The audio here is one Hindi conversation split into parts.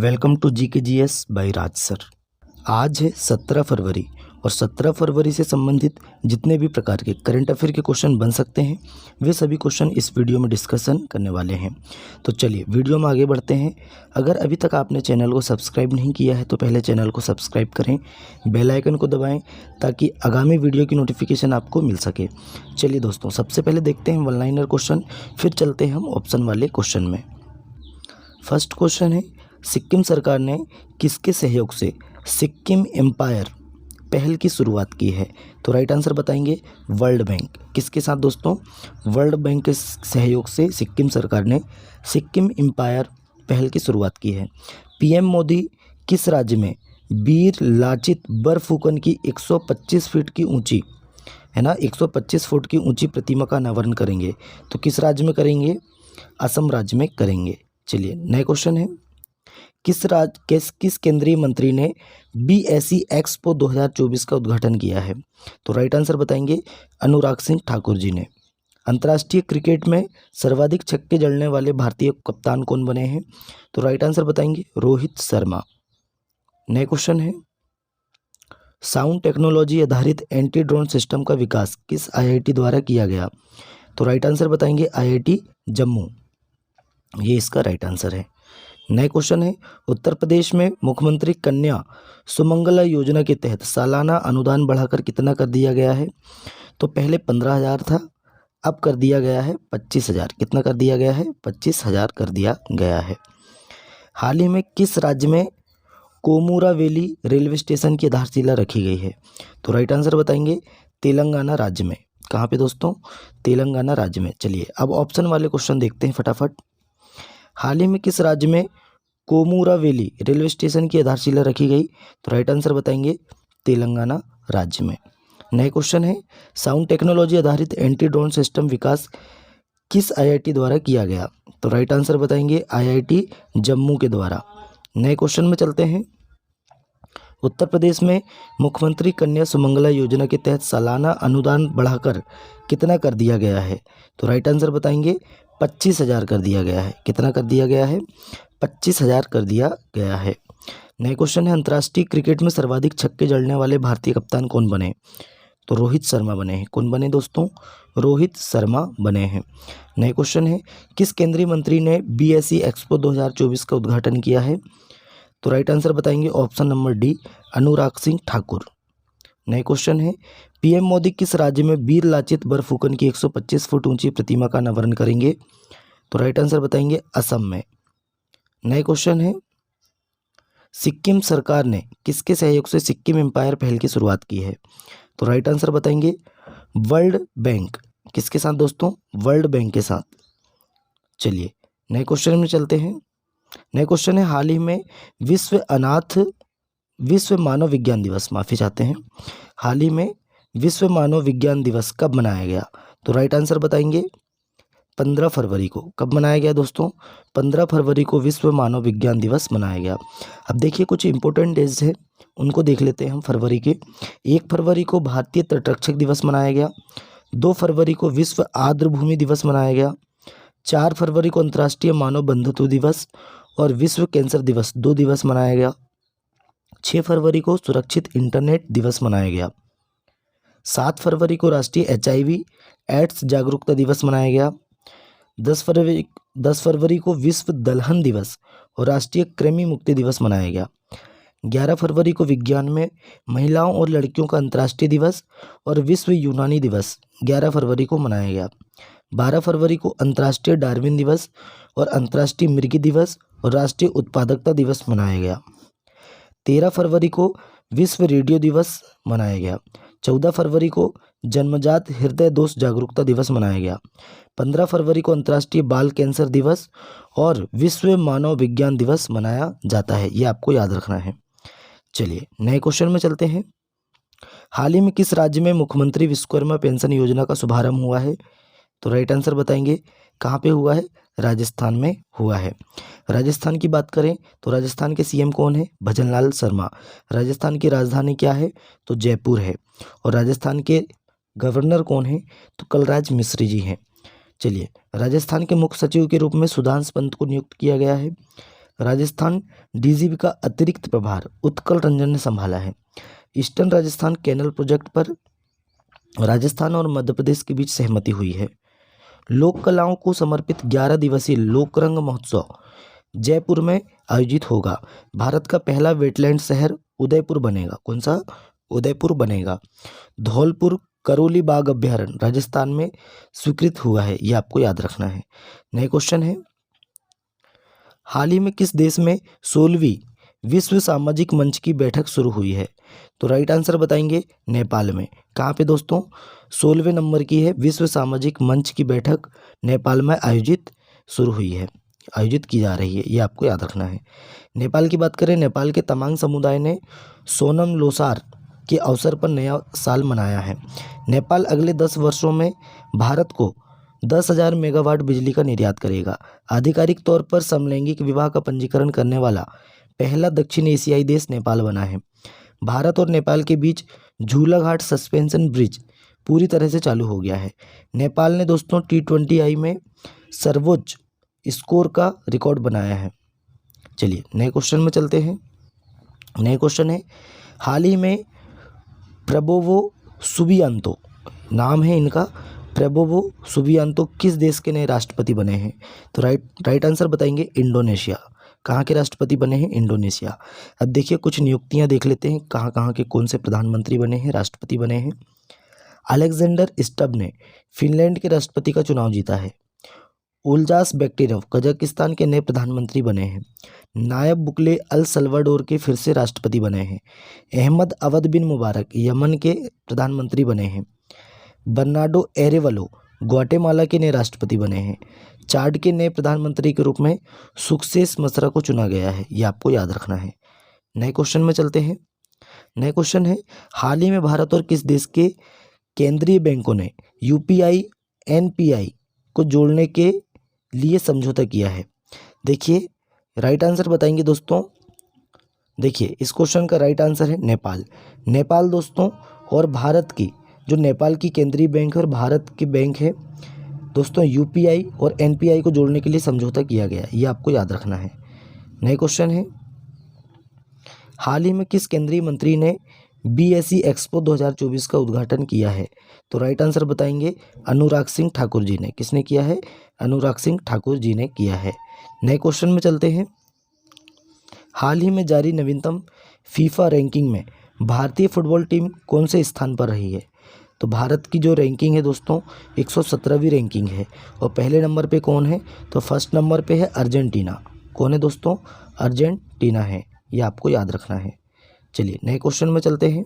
वेलकम टू जी के G S by Raj sir. आज है 17 फरवरी और 17 फरवरी से संबंधित जितने भी प्रकार के करंट अफेयर के क्वेश्चन बन सकते हैं वे सभी क्वेश्चन इस वीडियो में डिस्कशन करने वाले हैं। तो चलिए वीडियो में आगे बढ़ते हैं। अगर अभी तक आपने चैनल को सब्सक्राइब नहीं किया है तो पहले चैनल को सब्सक्राइब करें, बेल आइकन को दबाएं ताकि आगामी वीडियो की नोटिफिकेशन आपको मिल सके। चलिए दोस्तों, सबसे पहले देखते हैं वन लाइनर क्वेश्चन, फिर चलते हैं हम ऑप्शन वाले क्वेश्चन में। फर्स्ट क्वेश्चन है, सिक्किम सरकार ने किसके सहयोग से सिक्किम एम्पायर पहल की शुरुआत की है? तो राइट आंसर बताएंगे वर्ल्ड बैंक। किसके साथ दोस्तों? वर्ल्ड बैंक के सहयोग से सिक्किम सरकार ने सिक्किम एम्पायर पहल की शुरुआत की है। पीएम मोदी किस राज्य में वीर लाचित बरफुकन की 125 फीट की ऊंची 125 फुट की ऊंची प्रतिमा का अनावरण करेंगे? तो किस राज्य में करेंगे? असम राज्य में करेंगे। चलिए नया क्वेश्चन है, किस केंद्रीय मंत्री ने BSE एक्सपो 2024 का उद्घाटन किया है? तो राइट आंसर बताएंगे अनुराग सिंह ठाकुर जी ने। अंतर्राष्ट्रीय क्रिकेट में सर्वाधिक छक्के जड़ने वाले भारतीय कप्तान कौन बने हैं? तो राइट आंसर बताएंगे रोहित शर्मा। नया क्वेश्चन है, साउंड टेक्नोलॉजी आधारित एंटी ड्रोन सिस्टम का विकास किस IIT द्वारा किया गया? तो राइट आंसर बताएंगे IIT जम्मू, ये इसका राइट आंसर है। नए क्वेश्चन है, उत्तर प्रदेश में मुख्यमंत्री कन्या सुमंगला योजना के तहत सालाना अनुदान बढ़ाकर कितना कर दिया गया है? तो पहले 15,000 था, अब कर दिया गया है 25,000। कितना कर दिया गया है? 25,000 कर दिया गया है। हाल ही में किस राज्य में कोमुरावेली रेलवे स्टेशन की आधारशिला रखी गई है? तो राइट आंसर बताएंगे तेलंगाना राज्य में। कहाँ पे दोस्तों? तेलंगाना राज्य में। चलिए अब ऑप्शन वाले क्वेश्चन देखते हैं फटाफट। हाल ही में किस राज्य में कोमुरावेली रेलवे स्टेशन की आधारशिला रखी गई? तो राइट आंसर बताएंगे तेलंगाना राज्य में। नए क्वेश्चन है, साउंड टेक्नोलॉजी आधारित एंटी ड्रोन सिस्टम विकास किस IIT द्वारा किया गया? तो राइट आंसर बताएंगे IIT जम्मू के द्वारा। नए क्वेश्चन में चलते हैं, उत्तर प्रदेश में मुख्यमंत्री कन्या सुमंगला योजना के तहत सालाना अनुदान बढ़ाकर कितना कर दिया गया है? तो राइट आंसर बताएंगे 25,000 कर दिया गया है। कितना कर दिया गया है? 25,000 कर दिया गया है। नए क्वेश्चन है, अंतर्राष्ट्रीय क्रिकेट में सर्वाधिक छक्के जड़ने वाले भारतीय कप्तान कौन बने? तो रोहित शर्मा बने हैं। कौन बने दोस्तों? रोहित शर्मा बने हैं। नए क्वेश्चन है, किस केंद्रीय मंत्री ने BSE एक्सपो 2024 का उद्घाटन किया है? तो राइट आंसर बताएंगे option number D Anurag Singh Thakur. नए क्वेश्चन है, पीएम मोदी किस राज्य में वीर लाचित बरफुकन की 125 फुट ऊंची प्रतिमा का अनावरण करेंगे? तो राइट आंसर बताएंगे असम में। नए क्वेश्चन है, सिक्किम सरकार ने किसके सहयोग से सिक्किम एम्पायर पहल की शुरुआत की है? तो राइट आंसर बताएंगे वर्ल्ड बैंक। किसके साथ दोस्तों? वर्ल्ड बैंक के साथ। चलिए नए क्वेश्चन में चलते हैं। नए क्वेश्चन है, हाल ही में विश्व मानव विज्ञान दिवस हाल ही में विश्व मानव विज्ञान दिवस कब मनाया गया? तो राइट आंसर बताएंगे 15 फरवरी को। कब मनाया गया दोस्तों? 15 फरवरी को विश्व मानव विज्ञान दिवस मनाया गया। अब देखिए कुछ इंपॉर्टेंट डेज है उनको देख लेते हैं हम फरवरी के। 1 फरवरी को भारतीय तटरक्षक दिवस मनाया गया। 2 फरवरी को विश्व आर्द्रभूमि दिवस मनाया गया। 4 फरवरी को अंतर्राष्ट्रीय मानव बंधुत्व दिवस और विश्व कैंसर दिवस 2 दिवस मनाया गया। 6 फरवरी को सुरक्षित इंटरनेट दिवस मनाया गया। 7 फरवरी को राष्ट्रीय HIV एड्स जागरूकता दिवस मनाया गया। 10 फरवरी को विश्व दलहन दिवस और राष्ट्रीय कृमि मुक्ति दिवस मनाया गया। 11 फरवरी को विज्ञान में महिलाओं और लड़कियों का अंतर्राष्ट्रीय दिवस और विश्व यूनानी दिवस 11 फरवरी को मनाया गया। 12 फरवरी को अंतर्राष्ट्रीय डार्विन दिवस और अंतर्राष्ट्रीय मृगी दिवस और राष्ट्रीय उत्पादकता दिवस मनाया गया। 13 फरवरी को विश्व रेडियो दिवस मनाया गया। 14 फरवरी को जन्मजात हृदय दोष जागरूकता दिवस मनाया गया। 15 फरवरी को अंतर्राष्ट्रीय बाल कैंसर दिवस और विश्व मानव विज्ञान दिवस मनाया जाता है। ये आपको याद रखना है। चलिए नए क्वेश्चन में चलते हैं। हाल ही में किस राज्य में मुख्यमंत्री विश्वकर्मा पेंशन योजना का शुभारंभ हुआ है? तो राइट आंसर बताएंगे कहाँ पे हुआ है? राजस्थान में हुआ है। राजस्थान की बात करें तो राजस्थान के CM कौन है? भजनलाल शर्मा। राजस्थान की राजधानी क्या है? तो जयपुर है। और राजस्थान के गवर्नर कौन है? तो कलराज मिश्र जी हैं। चलिए राजस्थान के मुख्य सचिव के रूप में सुधांशु पंत को नियुक्त किया गया है। राजस्थान डीजीपी का अतिरिक्त प्रभार उत्कल रंजन ने संभाला है। ईस्टर्न राजस्थान कैनल प्रोजेक्ट पर राजस्थान और मध्य प्रदेश के बीच सहमति हुई है। लोक कलाओं को समर्पित 11 दिवसीय लोकरंग महोत्सव जयपुर में आयोजित होगा। भारत का पहला वेटलैंड शहर उदयपुर बनेगा। कौन सा? उदयपुर बनेगा। धौलपुर करौली बाघ अभ्यारण्य राजस्थान में स्वीकृत हुआ है, ये आपको याद रखना है। नए क्वेश्चन है, हाल ही में किस देश में 16वीं विश्व सामाजिक मंच की बैठक शुरू हुई है? तो राइट आंसर बताएंगे नेपाल में। कहाँ पे दोस्तों? 16वें नंबर की है विश्व सामाजिक मंच की बैठक नेपाल में आयोजित शुरू हुई है, आयोजित की जा रही है, ये आपको याद रखना है। नेपाल की बात करें, नेपाल के तमांग समुदाय ने सोनम लोसार के अवसर पर नया साल मनाया है। नेपाल अगले 10 वर्षों में भारत को 10,000 मेगावाट बिजली का निर्यात करेगा। आधिकारिक तौर पर समलैंगिक विवाह का पंजीकरण करने वाला पहला दक्षिण एशियाई देश नेपाल बना है। भारत और नेपाल के बीच झूलाघाट सस्पेंशन ब्रिज पूरी तरह से चालू हो गया है। नेपाल ने दोस्तों T20I में सर्वोच्च स्कोर का रिकॉर्ड बनाया है। चलिए नए क्वेश्चन में चलते हैं। नए क्वेश्चन है, हाल ही में प्रबोवो सुबियांतो, नाम है इनका, प्रबोवो सुबियांतो किस देश के नए राष्ट्रपति बने हैं? तो राइट आंसर बताएंगे इंडोनेशिया। कहाँ के राष्ट्रपति बने हैं? इंडोनेशिया। अब देखिए कुछ नियुक्तियां देख लेते हैं, कहाँ कहाँ के कौन से प्रधानमंत्री बने हैं, राष्ट्रपति बने हैं। अलेक्जेंडर स्टब ने फिनलैंड के राष्ट्रपति का चुनाव जीता है। उल्जास बेक्टिरोव कजाकिस्तान के नए प्रधानमंत्री बने हैं। नायब बुकले अल सल्वाडोर के फिर से राष्ट्रपति बने हैं। अहमद अवद बिन मुबारक यमन के प्रधानमंत्री बने हैं। बर्नार्डो एरेवलो ग्वाटेमाला के नए राष्ट्रपति बने हैं। चाड के नए प्रधानमंत्री के रूप में सुक्सेस मसरा को चुना गया है, ये आपको याद रखना है। नए क्वेश्चन में चलते हैं। नए क्वेश्चन है, हाल ही में भारत और किस देश के केंद्रीय बैंकों ने UPI NPI को जोड़ने के लिए समझौता किया है? देखिए राइट आंसर बताएंगे दोस्तों। देखिए इस क्वेश्चन का राइट आंसर है नेपाल। नेपाल दोस्तों और भारत की, जो नेपाल की केंद्रीय बैंक है और भारत के बैंक है दोस्तों, UPI और NPI को जोड़ने के लिए समझौता किया गया, ये आपको याद रखना है। नए क्वेश्चन है, हाल ही में किस केंद्रीय मंत्री ने BSE एक्सपो 2024 का उद्घाटन किया है? तो राइट आंसर बताएंगे अनुराग सिंह ठाकुर जी ने। किसने किया है? अनुराग सिंह ठाकुर जी ने किया है। नए क्वेश्चन में चलते हैं। हाल ही में जारी नवीनतम फीफा रैंकिंग में भारतीय फुटबॉल टीम कौन से स्थान पर रही है? तो भारत की जो रैंकिंग है दोस्तों 117वीं रैंकिंग है। और पहले नंबर पे कौन है? तो फर्स्ट नंबर पे है अर्जेंटीना। कौन है दोस्तों? अर्जेंटीना है, ये आपको याद रखना है। चलिए नए क्वेश्चन में चलते हैं।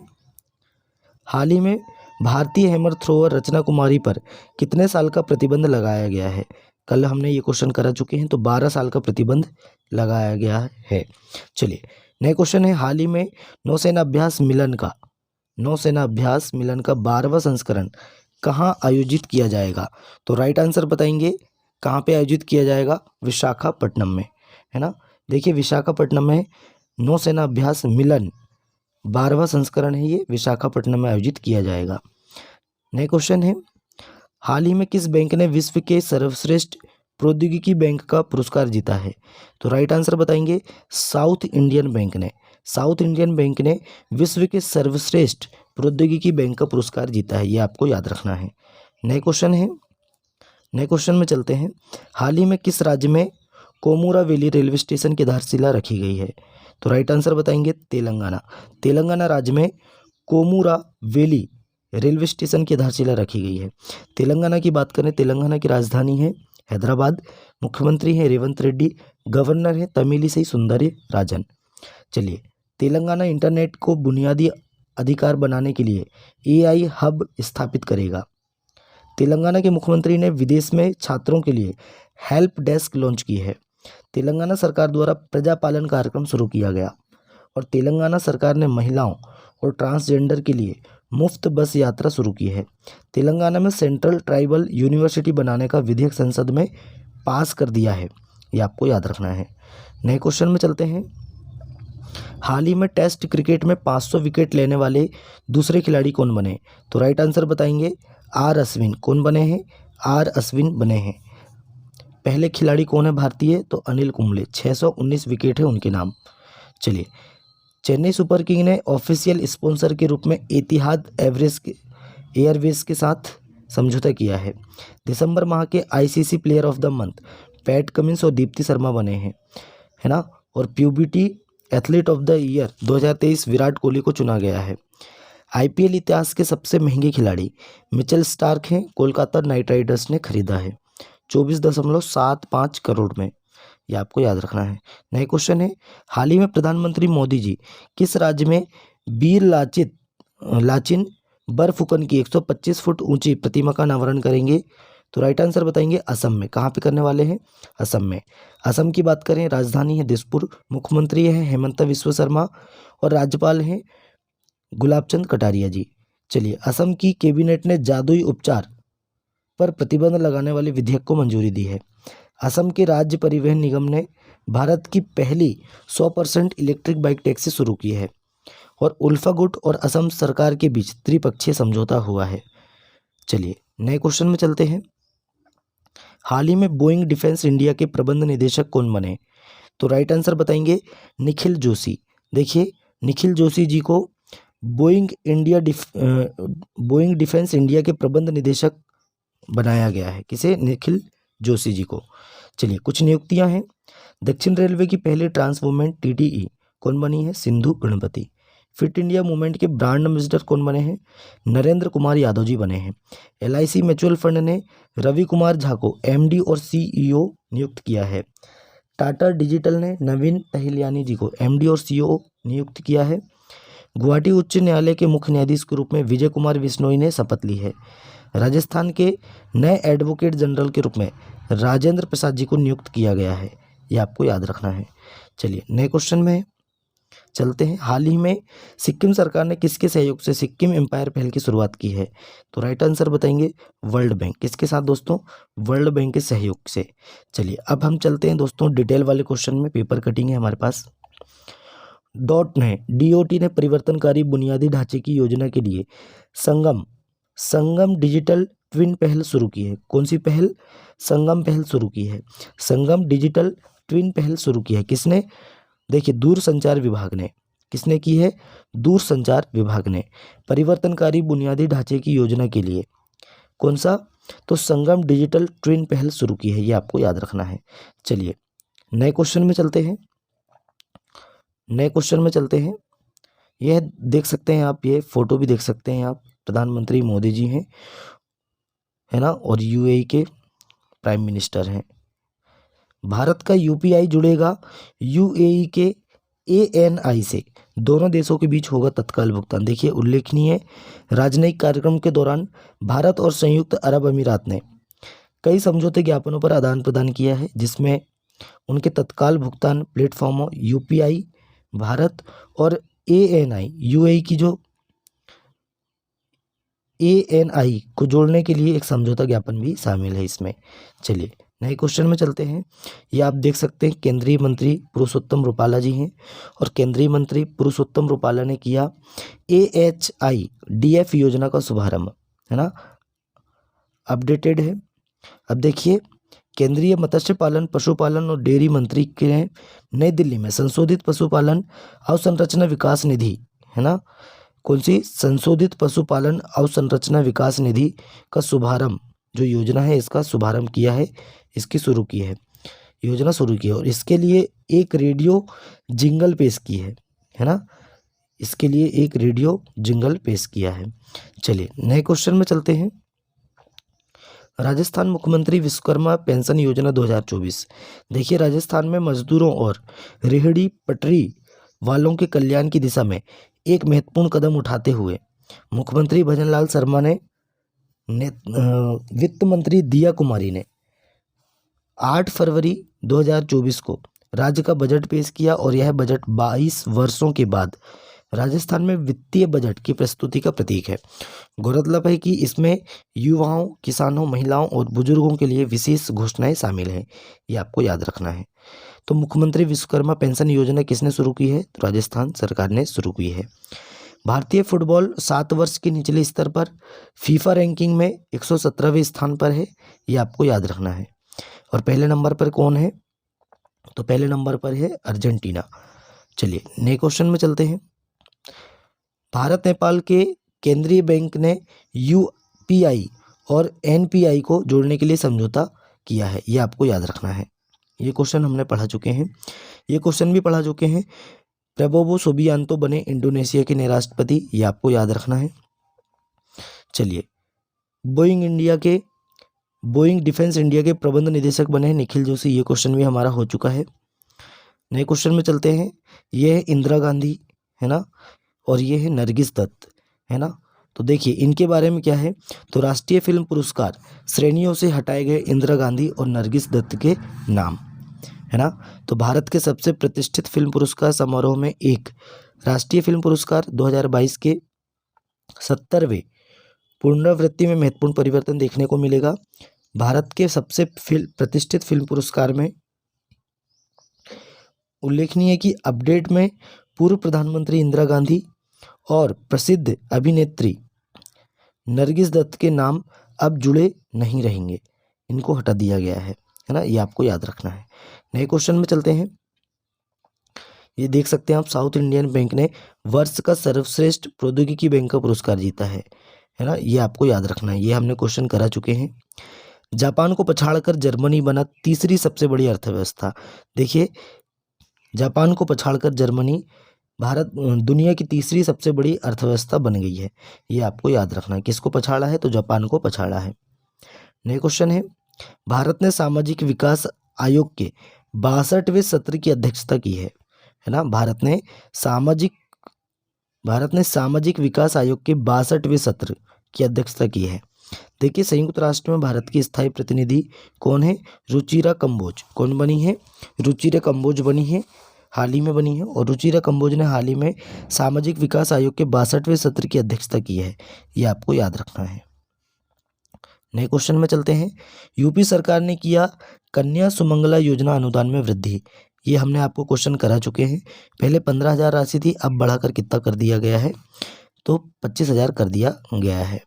हाल ही में भारतीय हैमर थ्रोअर रचना कुमारी पर कितने साल का प्रतिबंध लगाया गया है? कल हमने ये क्वेश्चन करा चुके हैं, तो 12 साल का प्रतिबंध लगाया गया है। चलिए नए क्वेश्चन है, हाल ही में नौसेना अभ्यास मिलन का 12वां संस्करण कहाँ आयोजित किया जाएगा? तो राइट आंसर बताएंगे कहाँ पे आयोजित किया जाएगा? विशाखापट्टनम में, है ना। देखिए विशाखापट्टनम में नौसेना अभ्यास मिलन 12वां संस्करण है, ये विशाखापट्टनम में आयोजित किया जाएगा। नए क्वेश्चन है, हाल ही में किस बैंक ने विश्व के सर्वश्रेष्ठ प्रौद्योगिकी बैंक का पुरस्कार जीता है? तो राइट आंसर बताएंगे साउथ इंडियन बैंक ने। साउथ इंडियन बैंक ने विश्व के सर्वश्रेष्ठ प्रौद्योगिकी बैंक का पुरस्कार जीता है, ये आपको याद रखना है। नए क्वेश्चन है, नए क्वेश्चन में चलते हैं। हाल ही में किस राज्य में कोमुरा वैली रेलवे स्टेशन की आधारशिला रखी गई है? तो राइट आंसर बताएंगे तेलंगाना। तेलंगाना राज्य में कोमुरा वैली रेलवे स्टेशन की आधारशिला रखी गई है। तेलंगाना की बात करें, तेलंगाना की राजधानी है हैदराबाद। मुख्यमंत्री हैं रेवंत रेड्डी। गवर्नर है तमिलिसई सुंदरी राजन। चलिए तेलंगाना इंटरनेट को बुनियादी अधिकार बनाने के लिए AI हब स्थापित करेगा। तेलंगाना के मुख्यमंत्री ने विदेश में छात्रों के लिए हेल्प डेस्क लॉन्च की है। तेलंगाना सरकार द्वारा प्रजापालन कार्यक्रम शुरू किया गया। और तेलंगाना सरकार ने महिलाओं और ट्रांसजेंडर के लिए मुफ्त बस यात्रा शुरू की है। तेलंगाना में सेंट्रल ट्राइबल यूनिवर्सिटी बनाने का विधेयक संसद में पास कर दिया है, ये आपको याद रखना है। नए क्वेश्चन में चलते हैं। हाल ही में टेस्ट क्रिकेट में 500 विकेट लेने वाले दूसरे खिलाड़ी कौन बने? तो राइट आंसर बताएंगे R अश्विन। कौन बने हैं? R अश्विन बने हैं। पहले खिलाड़ी कौन है भारतीय? तो अनिल कुंबले, 619 विकेट है उनके नाम। चलिए, चेन्नई सुपर किंग ने ऑफिशियल स्पॉन्सर के रूप में एतिहाद एयरवेज के साथ समझौता किया है। दिसंबर माह के ICC player of the month PAT Cummins और दीप्ति शर्मा बने हैं, है ना। और puberty athlete of the year 2023 Virat Kohli को चुना गया है। आईपीएल इतिहास के सबसे महंगे खिलाड़ी मिचेल स्टार्क हैं, कोलकाता नाइट राइडर्स ने खरीदा है 24.75 करोड़ में। ये आपको याद रखना है। नए क्वेश्चन है, हाल ही में प्रधानमंत्री मोदी जी किस राज्य में वीर लाचिन बरफुकन की 125 फुट ऊंची प्रतिमा का अनावरण करेंगे? तो राइट आंसर बताएंगे असम में। कहाँ पे करने वाले हैं? असम में। असम की बात करें, राजधानी है दिसपुर, मुख्यमंत्री है हेमंत विश्व शर्मा और राज्यपाल हैं गुलाबचंद कटारिया जी। चलिए, असम की कैबिनेट ने जादुई उपचार पर प्रतिबंध लगाने वाले विधेयक को मंजूरी दी है। असम के राज्य परिवहन निगम ने भारत की पहली 100% इलेक्ट्रिक बाइक टैक्सी शुरू की है और उल्फा गुट और असम सरकार के बीच त्रिपक्षीय समझौता हुआ है। चलिए, नए क्वेश्चन में चलते हैं। हाल ही में बोइंग डिफेंस इंडिया के प्रबंध निदेशक कौन बने? तो राइट आंसर बताएंगे निखिल जोशी। देखिए, निखिल जोशी जी को बोइंग डिफेंस इंडिया के प्रबंध निदेशक बनाया गया है। किसे? निखिल जोशी जी को। चलिए, कुछ नियुक्तियां हैं। दक्षिण रेलवे की पहली ट्रांसवोमेंट टीटीई कौन बनी है? Sindhu Ganpati. Fit India movement के ब्रांड एम्बेसडर कौन बने हैं? नरेंद्र कुमार यादव जी बने हैं। एलआईसी म्यूचुअल फंड ने रवि कुमार झा को एमडी और सीईओ नियुक्त किया है। टाटा डिजिटल ने नवीन तहिलियानी जी को एमडी और सीईओ नियुक्त किया है। गुवाहाटी उच्च न्यायालय के मुख्य न्यायाधीश के रूप में विजय कुमार बिश्नोई ने शपथ ली है। राजस्थान के नए एडवोकेट जनरल के रूप में राजेंद्र प्रसाद जी को नियुक्त किया गया है। ये आपको याद रखना है। चलिए, नए क्वेश्चन में चलते हैं। हाल ही में सिक्किम सरकार ने किसके सहयोग से सिक्किम एम्पायर पहल की शुरुआत की है? तो राइट आंसर बताएंगे वर्ल्ड बैंक। किसके साथ दोस्तों? वर्ल्ड बैंक के सहयोग से। चलिए, अब हम चलते हैं दोस्तों डिटेल वाले क्वेश्चन में। पेपर कटिंग है हमारे पास। डीओटी ने परिवर्तनकारी बुनियादी ढांचे की योजना के लिए संगम डिजिटल ट्विन पहल शुरू की है। कौन सी पहल? संगम पहल शुरू की है। संगम डिजिटल ट्विन पहल शुरू की है किसने? देखिए, दूरसंचार विभाग ने। किसने की है? दूरसंचार विभाग ने परिवर्तनकारी बुनियादी ढांचे की योजना के लिए कौन सा? तो संगम डिजिटल ट्विन पहल शुरू की है। ये आपको याद रखना है। चलिए, नए क्वेश्चन में चलते हैं। यह देख सकते हैं आप, ये फोटो भी देख सकते हैं आप। प्रधानमंत्री मोदी जी हैं, है ना, और यूएई के प्राइम मिनिस्टर हैं। भारत का यूपीआई जुड़ेगा यूएई के एएनआई से। दोनों देशों के बीच होगा तत्काल भुगतान। देखिए, उल्लेखनीय राजनयिक कार्यक्रम के दौरान भारत और संयुक्त अरब अमीरात ने कई समझौते ज्ञापनों पर आदान प्रदान किया है, जिसमें उनके तत्काल भुगतान प्लेटफॉर्मों यूपीआई भारत और एएनआई यूएई की जो एएनआई को जोड़ने के लिए एक समझौता ज्ञापन भी शामिल है इसमें। चलिए, नए क्वेश्चन में चलते हैं। ये आप देख सकते हैं केंद्रीय मंत्री पुरुषोत्तम रुपाला जी हैं और केंद्रीय मंत्री पुरुषोत्तम रुपाला ने किया AHIDF योजना का शुभारंभ, है ना, अपडेटेड है। अब देखिए, केंद्रीय मत्स्य पालन पशुपालन और डेयरी मंत्री के नई दिल्ली में संशोधित पशुपालन अवसंरचना विकास निधि, है ना, कौन सी? संशोधित पशुपालन अवसंरचना विकास निधि का शुभारंभ, जो योजना है इसका शुभारंभ किया है, इसकी शुरू की है, योजना शुरू की है। और इसके लिए एक रेडियो जिंगल पेश की है ना, इसके लिए एक रेडियो जिंगल पेश किया है। चलिए, नए क्वेश्चन में चलते हैं। राजस्थान मुख्यमंत्री विश्वकर्मा पेंशन योजना 2024। देखिए, राजस्थान में मजदूरों और रेहड़ी पटरी वालों के कल्याण की दिशा में एक महत्वपूर्ण कदम उठाते हुए मुख्यमंत्री भजनलाल शर्मा ने वित्त मंत्री दिया कुमारी ने 8 फरवरी 2024 को राज्य का बजट पेश किया और यह बजट 22 वर्षों के बाद राजस्थान में वित्तीय बजट की प्रस्तुति का प्रतीक है। गौरतलब है कि इसमें युवाओं, किसानों, महिलाओं और बुजुर्गों के लिए विशेष घोषणाएं शामिल हैं। ये आपको याद रखना है। तो मुख्यमंत्री विश्वकर्मा पेंशन योजना किसने शुरू की है? तो राजस्थान सरकार ने शुरू की है। भारतीय फुटबॉल 7 वर्ष के निचले स्तर पर फीफा रैंकिंग में 117वें स्थान पर है। ये आपको याद रखना है। और पहले नंबर पर कौन है? तो पहले नंबर पर है अर्जेंटीना। चलिए नए क्वेश्चन में चलते हैं। भारत नेपाल के केंद्रीय बैंक ने यूपीआई और एनपीआई को जोड़ने के लिए समझौता किया है, ये आपको याद रखना है। ये क्वेश्चन हमने पढ़ा चुके हैं, ये क्वेश्चन भी पढ़ा चुके हैं। प्रबोवो सुबियांतो बने इंडोनेशिया के नए राष्ट्रपति, ये आपको याद रखना है। चलिए बोइंग डिफेंस इंडिया के प्रबंध निदेशक बने हैं निखिल जोशी, ये क्वेश्चन भी हमारा हो चुका है। नए क्वेश्चन में चलते हैं। ये है इंदिरा गांधी, है ना, और ये है नरगिस दत्त, है ना। तो देखिए इनके बारे में क्या है, तो राष्ट्रीय फिल्म पुरस्कार श्रेणियों से हटाए गए इंदिरा गांधी और नरगिस दत्त के नाम, है ना। तो भारत के सबसे प्रतिष्ठित फिल्म पुरस्कार समारोह में एक राष्ट्रीय फिल्म पुरस्कार 2022 के 70वें पुनरावृत्ति में महत्वपूर्ण परिवर्तन देखने को मिलेगा। भारत के सबसे प्रतिष्ठित फिल्म पुरस्कार में उल्लेखनीय है कि अपडेट में पूर्व प्रधानमंत्री इंदिरा गांधी और प्रसिद्ध अभिनेत्री नरगिस दत्त के नाम अब जुड़े नहीं रहेंगे, इनको हटा दिया गया है ना, ये आपको याद रखना है। नए क्वेश्चन में चलते हैं। ये देख सकते हैं आप, साउथ इंडियन बैंक ने वर्ष का सर्वश्रेष्ठ प्रौद्योगिकी बैंक का पुरस्कार जीता है ना, ये आपको याद रखना है। ये हमने क्वेश्चन करा चुके हैं। जापान को पछाड़कर जर्मनी बना तीसरी सबसे बड़ी अर्थव्यवस्था। देखिए जापान को पछाड़कर जर्मनी भारत दुनिया की तीसरी सबसे बड़ी अर्थव्यवस्था बन गई है, ये आपको याद रखना है। किसको पछाड़ा है? तो जापान को पछाड़ा है। नए क्वेश्चन है। भारत ने सामाजिक विकास आयोग के 62वें सत्र की अध्यक्षता की है ना। भारत ने सामाजिक विकास आयोग के 62वें सत्र की अध्यक्षता की है। देखिए संयुक्त राष्ट्र में भारत की स्थायी प्रतिनिधि कौन है? रुचिरा कंबोज। कौन बनी है? रुचिरा कंबोज बनी है, हाल ही में बनी है। और रुचिरा कंबोज ने हाल ही में सामाजिक विकास आयोग के 62वें सत्र की अध्यक्षता की है, ये आपको याद रखना है। नए क्वेश्चन में चलते हैं। यूपी सरकार ने किया कन्या सुमंगला योजना अनुदान में वृद्धि, ये हमने आपको क्वेश्चन करा चुके हैं। पहले 15,000 राशि थी, अब बढ़ाकर कितना कर दिया गया है? तो 25,000 कर दिया गया है।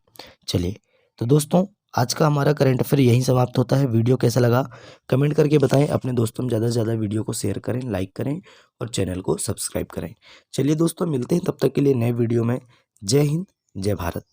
चलिए तो दोस्तों आज का हमारा करंट अफेयर यहीं समाप्त होता है। वीडियो कैसा लगा कमेंट करके बताएं। अपने दोस्तों में ज़्यादा से ज़्यादा वीडियो को शेयर करें, लाइक करें और चैनल को सब्सक्राइब करें। चलिए दोस्तों मिलते हैं तब तक के लिए नए वीडियो में। जय हिंद, जय भारत।